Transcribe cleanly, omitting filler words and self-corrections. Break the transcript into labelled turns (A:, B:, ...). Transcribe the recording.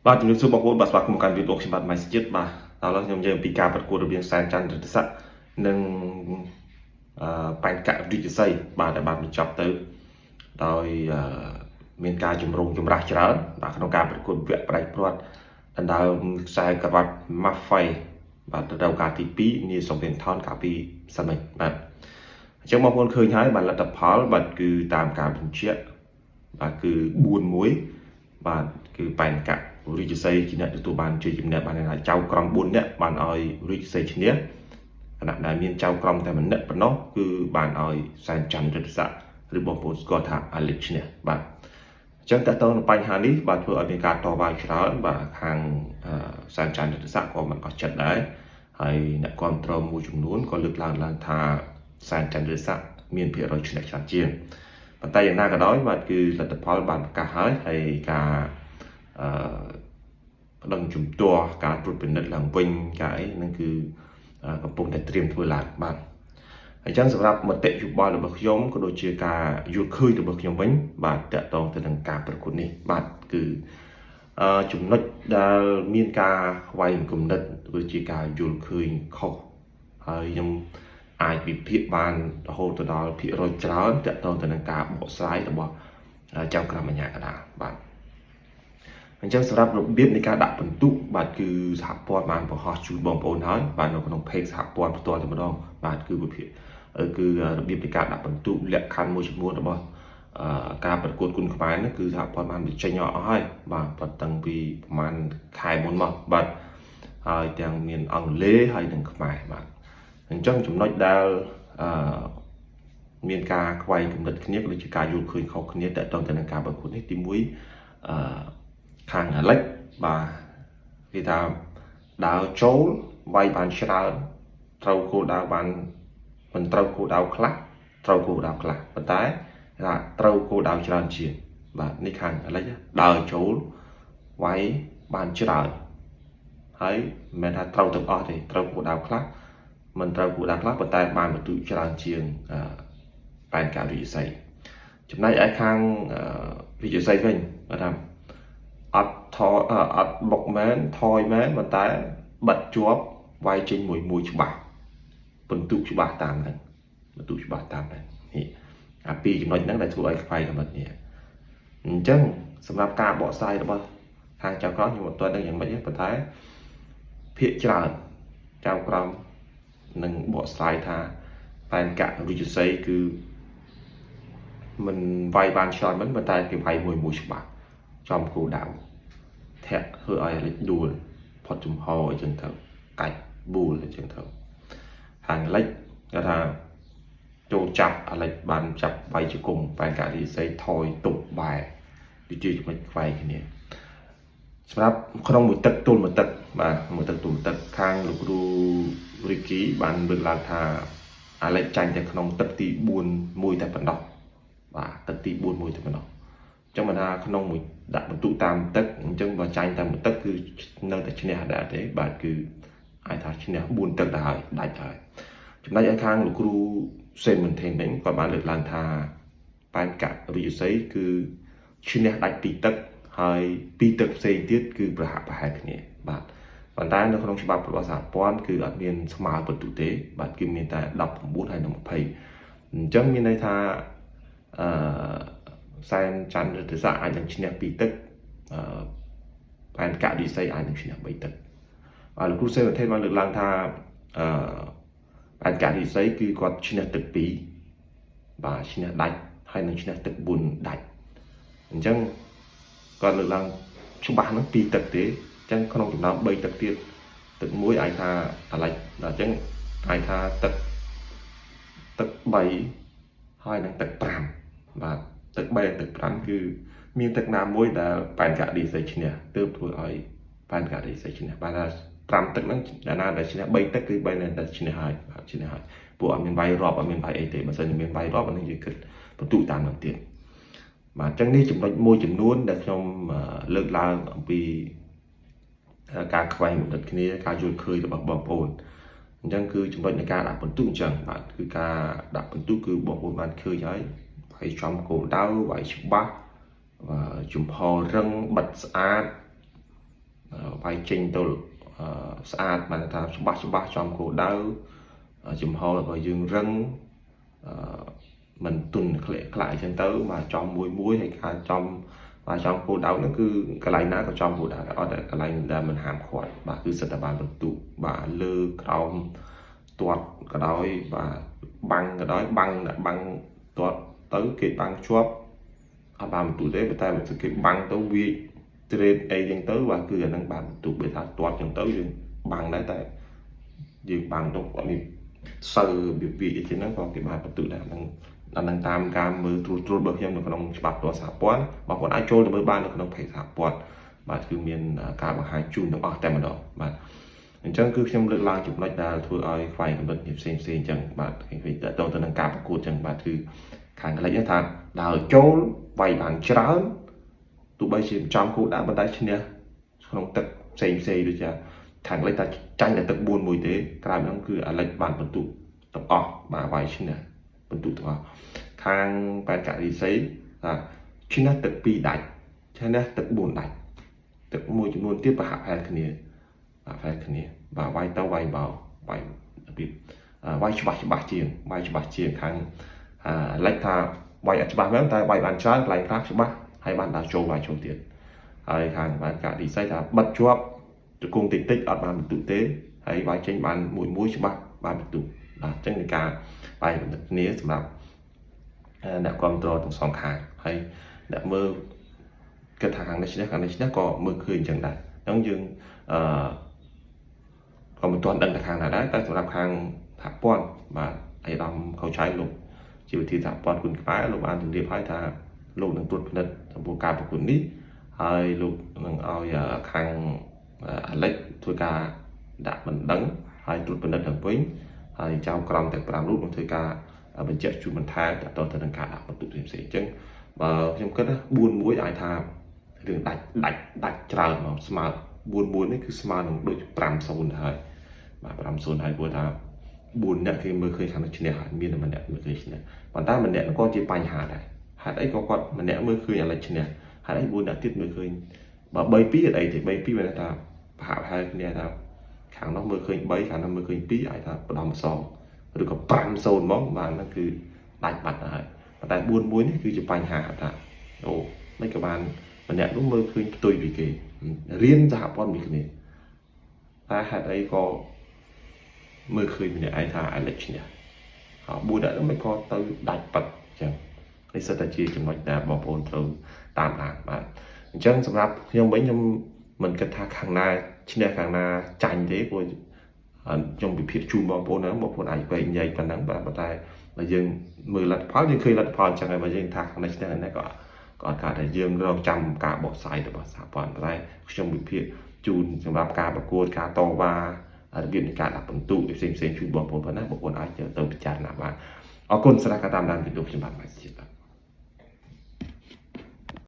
A: បាទជំរាបសួរបងប្អូនបាទស្វាគមន៍មកកាន់វីដេអូខ្ញុំបាទម៉ៃសជាតិបាទតើឥឡូវខ្ញុំនិយាយពីការប្រកួតរវាងសែនច័ន្ទរិទ្ធស័ក្តិនិងបែងកៈវិជស័យបាទដែលបានបញ្ចប់ទៅដោយមានការជំរុញចម្រាស់ច្រើនបាទក្នុងការប្រកួតវគ្គប្រៃព្រាត់ដណ្ដើមខ្សែក្រវ៉ាត់ Maffei បាទទៅដល់ការទី2នាសំពៀនថនកាលពីសិនមិញបាទអញ្ចឹងបងប្អូនឃើញហើយបាទលទ្ធផលបាទគឺតាមការបញ្ជាក់បាទគឺ 4-1 បាទគឺបែងកៈរាជសីជាអ្នកទទួលបានជ័យជំនះបានថាចៅក្រម4នាក់បានឲ្យរាជសីឈ្នះខណៈដែលមានចៅក្រមតែម្នាក់ប៉ុណ្ណោះគឺបានឲ្យសែនច័ន្ទរិទ្ធស័ក្តិឬបងប្អូនស្គាល់ថាអាលិចឈ្នះបាទអញ្ចឹងតើតើនឹងបញ្ហានេះបាទធ្វើឲ្យមានការតវ៉ាច្រើនបាទខាងសែនច័ន្ទរិទ្ធស័ក្តិក៏មិនអស់ចិត្តដែរហើយអ្នកគ្រប់គ្រងមួយចំនួនក៏លើកឡើងថាសែនច័ន្ទរិទ្ធស័ក្តិមានភាគរយឈ្នះច្រើនជាងប៉ុន្តែយ៉ាងណាក៏ដោយបាទគឺលទ្ធផលបានប្រកាសហើយការប្តឹងជំទាស់ការត្រួតពិនិត្យឡើងវិញការអីហ្នឹងគឺកំពុងតែត្រៀមធ្វើឡើងបាទអញ្ចឹងសម្រាប់មតិយោបល់របស់ខ្ញុំក៏ដូចជាការយល់ឃើញរបស់ខ្ញុំវិញបាទតកតងទៅនឹងការប្រកួតនេះបាទគឺចំណុចដែលមានការខ្វែងគំនិតឬជាការយល់ឃើញខុសហើយខ្ញុំអាចវិភាគបានរហូតទៅដល់ភាគរយច្រើនតកតងទៅនឹងការបកស្រាយរបស់ចៅក្រមអាជ្ញាកណ្ដាលបាទអញ្ចឹងសម្រាប់របៀបនៃការដាក់ពិន្ទុបាទគឺសហព័ន្ធបានបង្ហោះជូនបងប្អូនហើយបាទនៅក្នុង page សហព័ន្ធផ្ទាល់តែម្ដងបាទគឺរបៀបនៃការដាក់ពិន្ទុលក្ខខណ្ឌមួយចំនួនរបស់ការប្រកួតគុនខ្មែរនេះគឺសហព័ន្ធបានបញ្ចេញអស់ហើយបាទប៉ុន្តែពីប្រហែលខែមុនមកបាទហើយទាំងមានអង់គ្លេសហើយនិងខ្មែរបាទអញ្ចឹងចំណុចដែលមានការខ្វែងគំនិតគ្នាដូចជាការយល់ឃើញខុសគ្នាតទៅនឹងការប្រកួតនេះទី1ខាងអាឡិចបាទគេថាដើរចូលវាយបានច្រើនត្រូវគោលដៅបានមិនត្រូវគោលដៅខ្លះត្រូវគោលដៅខ្លះប៉ុន្តែថាត្រូវគោលដៅច្រើនជាងបាទនេះខាងអាឡិចដើរចូលវាយបានច្រើនហើយមិនមែនថាត្រូវទាំងអស់ទេត្រូវគោលដៅខ្លះមិនត្រូវគោលដៅខ្លះប៉ុន្តែបានបន្ទុកច្រើនជាងបែនកៈវិជស័យចំណែកឯខាងវិជស័យវិញបាទថាអត់បុកមែនថយមែនប៉ុន្តែបិទជាប់វាយចេញមួយច្បាស់បន្ទុកច្បាស់តាមហ្នឹងបន្ទុកច្បាស់តាមហ្នឹងនេះអាពីរចំណុចហ្នឹងដែលធ្វើឲ្យខ្វែងកម្រិតនេះអញ្ចឹងសម្រាប់ការបកស្រាយរបស់ខាងចៅក្រមខ្ញុំអត់ទាន់ដឹងយ៉ាងម៉េចទេប៉ុន្តែភាគច្រើនចៅក្រមនឹងបកស្រាយថាបែនកៈវិជស័យគឺមិនវាយបានច្រើនមិនប៉ុន្តែគេវាយមួយច្បាស់ចំគោលដៅធាក់ធ្វើឲ្យអាលិចដួលផុតចំហអញ្ចឹងទៅកាច់បួលអញ្ចឹងទៅខាងអាលិចគេថាចូលចាប់អាលិចបានចាប់វាយជង្គង់បែនកៈវិជស័យថយទប់បែវាជាចំណុចខ្វែងគ្នាសម្រាប់ក្នុងមួយទឹកទល់មួយទឹកបាទមួយទឹកទល់មួយទឹកខាងលោកគ្រូរីគីបានលើកឡើងថាអាឡិចចាញ់តែក្នុងទឹកទី4មួយតែប៉ុណ្ណោះបាទទឹកទី4មួយតែប៉ុណ្ណោះអញ្ចឹងមិនថាក្នុងមួយដាក់បន្ទុកតាមទឹកអញ្ចឹងបើចាញ់តាមមួយទឹកគឺនៅតែឈ្នះដែរទេបាទគឺអាចថាឈ្នះ4ទឹកទៅហើយដាច់ហើយចំណែកឯខាងលោកគ្រូសេនមិនថេងវិញគាត់បានលើកឡើងថាបែនកៈវិជស័យគឺឈ្នះដាច់2ទឹកហើយ2ទឹកផ្សេងទៀតគឺប្រហាក់ប្រហែលគ្នាបាទប៉ុន្តែនៅក្នុងច្បាប់របស់សហព័ន្ធគឺអត់មានស្មើបន្ទុកទេបាទគឺមានតែ19ហើយនិង20អញ្ចឹងមានន័យថាសែនច័ន្ទរិទ្ធស័ក្តិអាចនឹងឈ្នះ2ទឹកបែនកៈវិជស័យអាចនឹងឈ្នះ3ទឹកបាទលោកគ្រូសេនថេនបានលើកឡើងថាបែនកៈវិជស័យគឺគាត់ឈ្នះទឹក2បាទឈ្នះដាច់ហើយនឹងឈ្នះទឹក4ដាច់អញ្ចឹងគាត់លើកឡើងច្បាស់ហ្នឹង2ទឹកទេអញ្ចឹងក្នុងចំណោម3ទឹកទៀតទឹក1អាចថាអាឡិចដល់អញ្ចឹងអាចថាទឹក3ហើយនឹងទឹក5បាទទឹក3និងទឹក5គឺមានទឹកណាមួយដែលបែនកៈវិជស័យឈ្នះទើបធ្វើឲ្យបែនកៈវិជស័យឈ្នះបាទថា5ទឹកហ្នឹងដែលណាដែលឈ្នះ3ទឹកគឺ3នៅតែឈ្នះហើយបាទឈ្នះហើយពួកអត់មានវាយរាប់អត់មានវាយអីទេបើសិនជាមានវាយរាប់អានឹងយើងគិតបន្ទុកតាមនោះទៀតបាទអញ្ចឹងនេះចំណុចមួយចំនួនដែលខ្ញុំលើកឡើងអំពីការខ្វែងគំនិតគ្នាការយល់ឃើញរបស់បងប្អូនអញ្ចឹងគឺចំណុចនៃការដាក់បន្ទុកអញ្ចឹងបាទគឺការដាក់បន្ទុកគឺបងប្អូនបានឃើញហើយវាយចំគោលដៅវាយច្បាស់ចំហររឹងបិទស្អាត vai trình tôi sát mà taច្បាស់ចំគោលដៅចំហរបស់យើងរឹងមិនទុនខ្លាយអញ្ចឹងទៅបាទចំមួយហើយការចំបាទចំគោលដៅហ្នឹងគឺកន្លែងណាក៏ចំគោលដៅដែរអត់តែកន្លែងដែលមិនហាមឃាត់បាទគឺសិតតែបានបន្ទុកបាទលើក្រោមទាត់ក៏ដោយបាទបាំងក៏ដោយបាំងទាត់ទៅគេបាំងជាប់អត់បានបន្ទុកទេតែបើគេបាំងទៅវាtrade អីចឹងទៅបាទគឺអាហ្នឹងបានបន្ទុកបើថាទាត់ចឹងទៅយើងបាំងដែរតែយើងបាំងទៅអត់មានសូវវាអីចឹងហ្នឹងក៏គេបានបន្ទុកដែរហ្នឹងអានឹងតាមការមើលត្រួតរបស់ខ្ញុំនៅក្នុងច្បាប់ទស្សនព័ន្ធបងប្អូនអាចចូលទៅមើលបាននៅក្នុង page សហព័ន្ធបាទគឺមានការបង្ហាញជូនទាំងអស់តែម្ដងបាទអញ្ចឹងគឺខ្ញុំលើកឡើងចំណុចដែលធ្វើឲ្យខ្វែងកំណត់ផ្សេងអញ្ចឹងបាទខ្ញុំនិយាយតទៅនឹងការប្រកួតអញ្ចឹងបាទគឺខាងកលិចថាដើរចូលវាយបានច្រើនទោះបីជាចំគោលដៅបណ្ដាឈ្នះក្នុងទឹកផ្សេងដូចជាខាងកលិចតែចាញ់តែទឹក4 1ទេក្រៅហ្នឹងគឺអាលិចបានបន្ទុកទាំងអស់បាទវាយឈ្នះបន្ទុកទាំងអស់ខាងបែបការីសីឈ្នះទឹក2ដាច់ឈ្នះទឹក4ដាច់ទឹកមួយចំនួនទៀតប្រហាក់ប្រហែលគ្នាបាទវាយទៅវាយមកវាយរបៀបវាយច្បាស់ជាងខាងលិចថាវាយអត់ច្បាស់មែនតែវាយបានច្រើនកន្លែងខ្លះច្បាស់ហើយបានដល់ចូលវាយចូលទៀតហើយខាងបែបការីសីថាបិទជាប់ជង្គង់តិចអត់បានបន្ទុកទេហើយវាយចេញបានមួយច្បាស់បានបន្ទុកបាទអញ្ចឹងនៃការវាយបន្ទុកគ្នាសម្រាប់អ្នកគ្រប់គ្រងទាំងសងខាងហើយអ្នកមើលគិតថាខាងនេះឈ្នះក៏មើលឃើញអញ្ចឹងដែរអញ្ចឹងយើងក៏មិនទាន់ដឹងថាខាងណាដែរតែសម្រាប់ខាងសហព័ន្ធបាទអាយដាមខៅឆៃលោកជាវិធីសហព័ន្ធគុណខ្មែរលោកបានជម្រាបឲ្យថាលោកនឹងត្រួតពិនិត្យចំពោះការប្រកួតនេះហើយលោកនឹងឲ្យខាងអាលិចធ្វើការដាក់បណ្ដឹងហើយត្រួតពិនិត្យទៅវិញហើយចៅក្រមទាំង5រូបនឹងធ្វើការបញ្ជាក់ជូនបន្ថែមតទៅនឹងការដាក់បន្ទុកផ្សេងអញ្ចឹងបើខ្ញុំគិតណា4-1អាចថារឿងដាច់ច្រើនមកស្មើ4-1នេះគឺស្មើនឹងដូច5-0ហើយបាទ5-0ហើយព្រោះថា4អ្នកគេមើលឃើញខាងឈ្នះហើយមានតែម្នាក់មើលឃើញឈ្នះប៉ុន្តែម្នាក់ក៏ជាបញ្ហាដែរហេតុអីក៏គាត់ម្នាក់មើលឃើញអាលិចឈ្នះហេតុអី4អ្នកទៀតមើលឃើញបើ3-2អត់អីទេ3-2មានថាប្រហាក់ប្រហែលគ្នាថាខាងនោះមើលឃើញ3ខាងនោះមើលឃើញ2អាចថាផ្ដំសងឬក៏5-0ហ្មងបាទហ្នឹងគឺដាច់បាត់ហើយប៉ុន្តែ4-1នេះគឺជាបញ្ហាថាអូមិនក៏បានម្នាក់នោះមើលឃើញផ្ទុយពីគេរៀនសហព័ន្ធពីគ្នាតែហេតុអីក៏មើលឃើញម្នាក់ឯងថាអាលិចឈ្នះហើយ4នាក់នោះមិនក៏ទៅដាច់បាត់អញ្ចឹងនេះសិតតែជាចំណុចដែលបងប្អូនត្រូវតាមដានបាទអញ្ចឹងសម្រាប់ខ្ញុំវិញខ្ញុំមិនគិតថាខាងណាឈ្នះខាងណាចាញ់ទេព្រោះខ្ញុំវិភាគជូនបងប្អូនហ្នឹងបងប្អូនអាចបែកញែកប៉ុណ្ណឹងបាទប៉ុន្តែបើយើងមើលលទ្ធផលយើងឃើញលទ្ធផលអញ្ចឹងហើយបើយើងថាខាងនេះឈ្នះនេះក៏អត់កើតតែយើងរងចាំការបកស្រាយរបស់សហព័ន្ធតែខ្ញុំវិភាគជូនសម្រាប់ការប្រកួតការតវ៉ារបៀបនៃការដាក់បន្ទុកផ្សេងជូនបងប្អូនប៉ុណ្ណាបងប្អូនអាចទៅពិចារណាបានអរគុណសម្រាប់ការតាមដានវីដេអូខ្ញុំបាទ